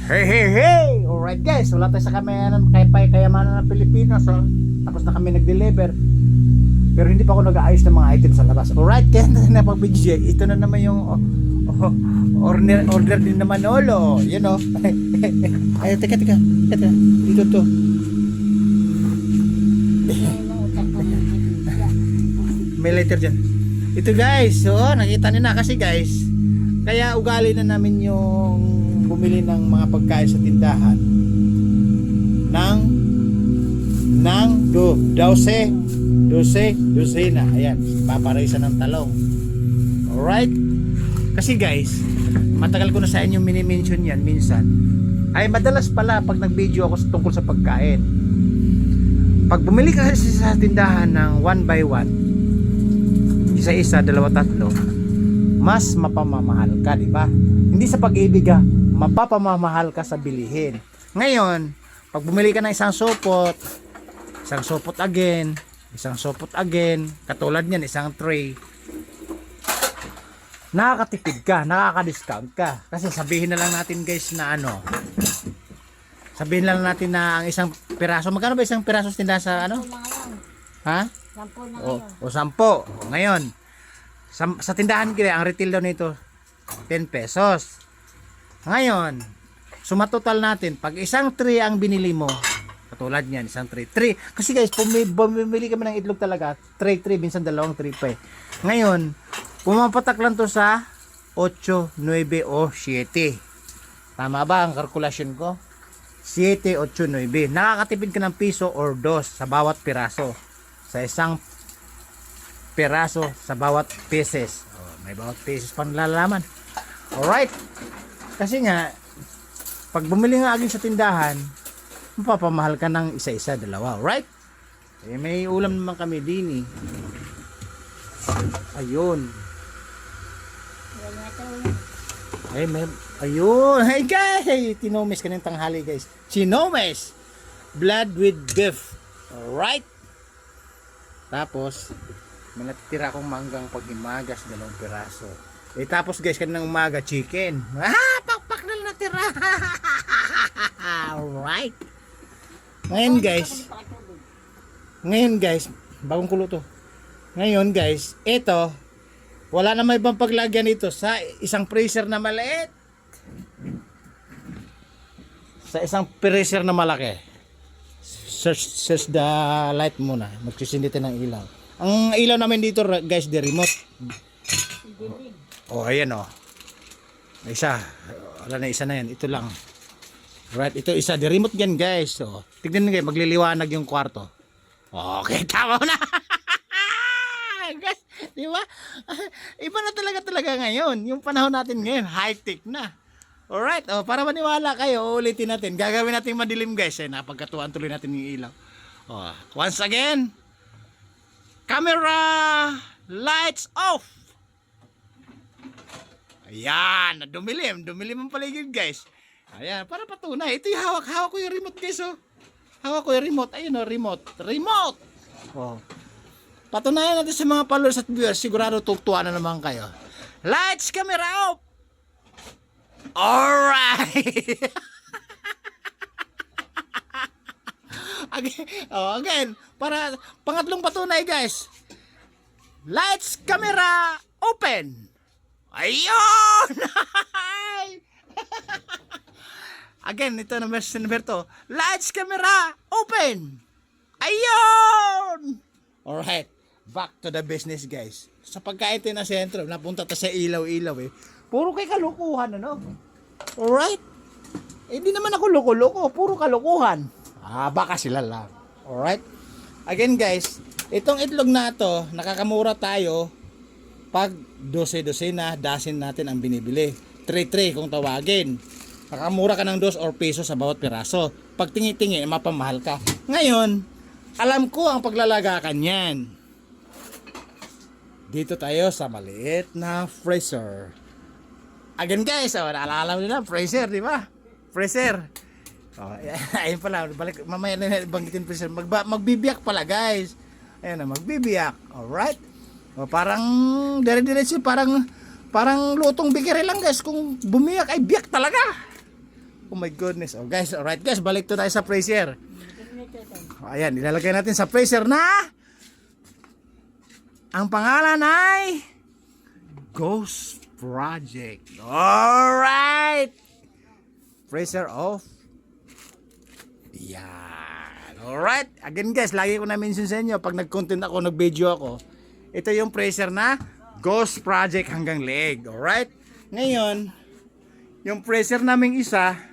Hey, hey, hey! Alright guys, wala tayo sa kayamanan ng Pilipinas. Tapos na kami nag-deliver. Pero hindi pa ako nag-aayos ng mga items sa labas. Alright, kaya na pag-video. Ito na naman yung order din naman Manolo. You know. Ay, teka. Dito to. May lighter dyan. Ito guys, so nakita niyo na kasi guys. Kaya ugali na namin yung bumili ng mga pagkain sa tindahan ng 12 na. Ayan, paparisa ng talong. Alright? Kasi guys, matagal ko na sa inyo mini-mention yan minsan. Ay madalas pala pag nag-video ako tungkol sa pagkain. Pag bumili ka kasi sa tindahan ng 1 by 1, isa-isa, dalawa, tatlo, mas mapamamahal ka, di ba? Hindi sa pag-ibig mapapamamahal ka sa bilihin. Ngayon, pag bumili ka ng isang supot again, katulad niyan, isang tray, nakakatipid ka, nakaka-discount ka. Kasi sabihin na lang natin guys na sabihin lang natin na ang isang piraso, magkano ba isang piraso tindahan sa ano? Ha? 10 na O 10. Ngayon, sa tindahan kaya ang retail daw nito 10 pesos. Ngayon, sumatotal natin pag isang tray ang binili mo, katulad niyan, isang tray. Kasi guys, bumili kami ng itlog talaga, tray, minsan dalawang tray pa eh. Ngayon, pumapatak lang to sa 8, 9 o 7. Tama ba ang kalkulasyon ko? 7, 8, 9. Nakakatipid ka ng piso or 2 sa bawat piraso. Sa isang piraso sa bawat pieces. May bawat pieces pa nalalaman. Alright. Kasi nga, pag bumili nga agad sa tindahan, mapapamahal ka ng isa-isa, dalawa. Alright? Eh, may ulam naman kami din eh. Ayun. Ay, ayun. Hey guys! Tinomes kanang tanghali guys. Chinomes! Blood with beef. Alright? Tapos, may natitira akong manggang pag-imagas, 2 piraso. Eh tapos guys, kaninang umaga, chicken. Pakpak na natira. Alright. Ngayon guys, bagong kulo to. Ngayon guys, ito, wala na may ibang paglagyan ito sa isang freezer na maliit. Sa isang freezer na malaki. Search the light muna. Magsisindi tayo ng ilaw. Ang ilaw namin dito guys, the remote. Oh, ayan oh. Isa. Wala na, isa na yan. Ito lang. Right, ito isa. The remote yan guys. So, tignan nyo guys, magliliwanag yung kwarto. Okay, tama na. Guys, di ba? Iba na talaga ngayon. Yung panahon natin ngayon, high-tech na. Alright, oh, para maniwala kayo, ulitin natin. Gagawin natin madilim guys. Napagkatuan tuloy natin yung ilaw. Oh, once again, camera, lights off. Ayan, dumilim ang paligid guys. Ayan, para patunay. Ito yung hawak ko yung remote guys oh. Hawak ko yung remote. Ayun oh, remote. Oh. Patunayan natin sa mga followers at viewers, sigurado tutuwa na naman kayo. Lights, camera off. Alright. Again, para pangatlong patunay guys. Lights, camera, open. Ayun! Again, ito number 2. Lights, camera, open. Ayun! Alright, back to the business guys. Sa pagkain tayo na sentro, napunta ta sa ilaw-ilaw eh. Puro kay kalukuhan ano. Alright? Eh di naman ako loko-loko, puro kalukuhan. Baka sila lang. Alright? Again guys, itong itlog na to, nakakamura tayo pag 12 na dasin natin ang binibili. 3 kung tawagin. Nakakamura ka ng 2 or peso sa bawat piraso. Pag tingi-tingi, mapamahal ka. Ngayon, alam ko ang paglalagakan yan. Dito tayo sa maliit na freezer. Again guys, naalala mo nila, freezer, di ba? Freezer. Ayun pala, balik, mamaya na banggitin freezer. Magbibiyak pala guys. Ayun na, magbibiyak. Alright? Parang, dire-diretso, parang lutong bikiri lang guys. Kung bumiyak ay biyak talaga. Oh my goodness. Oh guys, alright guys, balik to tayo sa freezer. Ayan, ilalagay natin sa freezer na ang pangalan ay Ghost Project. Alright! Freezer off. Yan. Alright. Again guys, lagi ko na-mention sa inyo pag nag-content ako, nag-video ako. Ito yung freezer na Ghost Project hanggang leg. Alright? Ngayon, yung freezer naming isa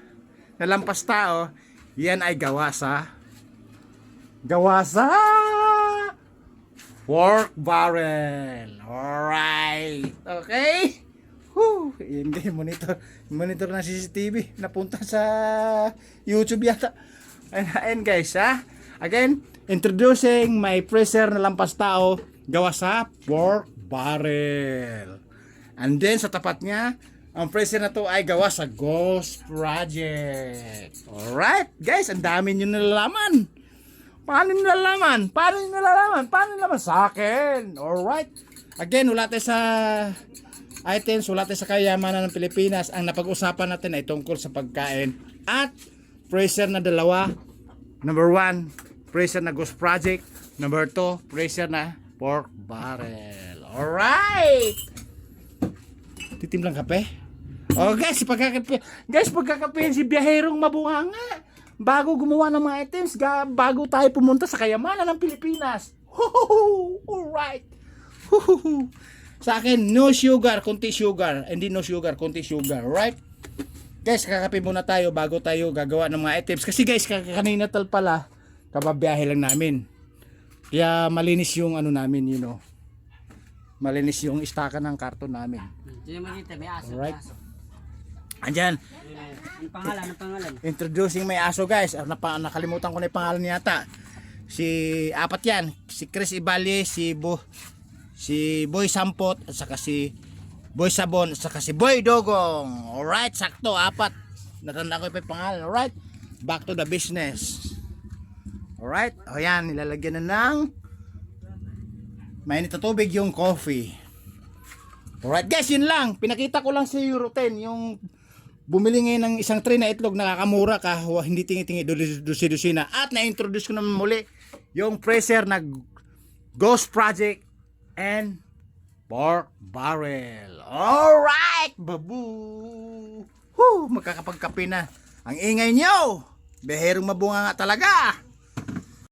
na lampas tao, yan ay gawa sa pork barrel. Alright. Okay? Whew. Yan guys, monitor na CCTV. Napunta sa YouTube yata. Ayan guys, ha? Again, introducing my freezer na lampas tao gawa sa pork barrel. And then sa tapat niya, ang freezer na to ay gawa sa Ghost Project. Alright, guys, ang dami nyo nalalaman. Paano nyo nalalaman? Sa akin. Alright. Again, wala tayo sa items, wala tayo sa kayamanan ng Pilipinas. Ang napag-usapan natin ay tungkol sa pagkain at freezer na dalawa. Number 1, freezer na Ghost Project. Number 2, freezer na pork barrel. Alright. Titimplang kape. Oh guys, pagkakapehan si Biyaherong Mabunganga. Bago gumawa ng mga items, bago tayo pumunta sa kayamanan ng Pilipinas. Alright. Sa akin, no sugar, konti sugar. Hindi no sugar, konti sugar. Right? Guys, kakape muna tayo bago tayo gagawa ng mga items. Kasi guys, kanina tal pala, kababiyahe lang namin. Kaya malinis yung ano namin, you know. Malinis yung istaka ng karton namin. Diyan makita, may aso. Alright. May aso. Andyan. Ang pangalan? Introducing may aso guys. Nakalimutan ko na yung pangalan niyata. Apat yan. Si Chris Ibalye, si Boy Sampot, at saka si Boy Sabon, at saka si Boy Dogong. Alright, sakto, 4. Natanda ko yung pangalan. Alright, back to the business. Alright, o yan, nilalagyan na ng mainit na tubig yung coffee. Alright guys, yun lang. Pinakita ko lang sa Euro 10 yung bumili ngayon ng isang tray na itlog, nakakamura ka, hindi tingi-tingi, dusi-dusina. At na-introduce ko naman muli yung freezer na Ghost Project and pork barrel. Alright, babu. Magkakapagkape na. Ang ingay nyo, Biyaherong Mabunganga talaga.